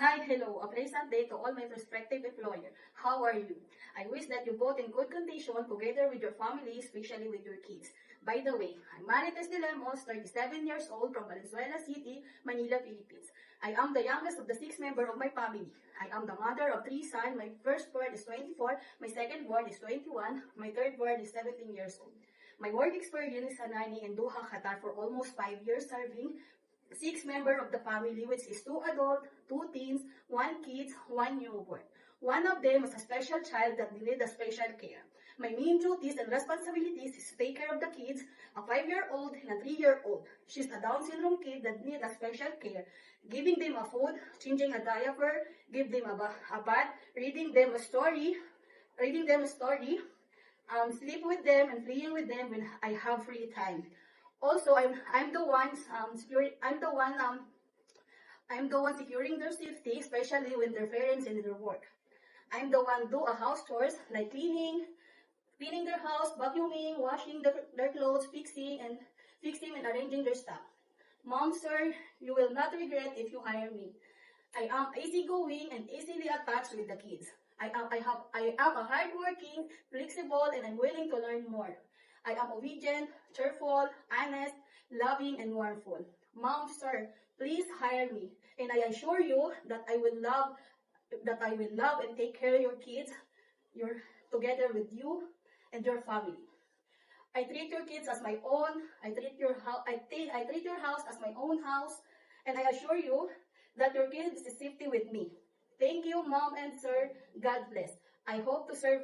Hi, hello. A pleasant day to all my prospective employer. How are you? I wish that you both in good condition together with your family, especially with your kids. By the way, I'm Marites de Lemos, 37 years old from Valenzuela City, Manila, Philippines. I am the youngest of the 6 members of my family. I am the mother of 3 sons. My firstborn is 24, my secondborn is 21, my thirdborn is 17 years old. My work experience is a nanny in Doha, Qatar for almost 5 years serving 6 members of the family, which is 2 adults, 2 teens, 1 kids, 1 newborn. One of them is a special child that needs a special care. My main duties and responsibilities is to take care of the kids, a 5-year-old and a 3-year-old. She's a Down syndrome kid that needs a special care, giving them a food, changing a diaper, give them a bath, reading them a story, sleep with them and playing with them when I have free time. Also, I'm the one securing their safety, especially when their parents in their work. I'm the one do a house chores like cleaning their house, vacuuming, washing their clothes, fixing and arranging their stuff. Mom, sir, you will not regret if you hire me. I am easygoing and easily attached with the kids. I am a hardworking, flexible, and I'm willing to learn more. I am obedient, cheerful, honest, loving, and warmful. Mom, sir, please hire me, and I assure you that I will love and take care of your kids, together with you and your family. I treat your kids as my own. I treat your house as my own house, and I assure you that your kids is safety with me. Thank you, Mom and Sir. God bless. I hope to serve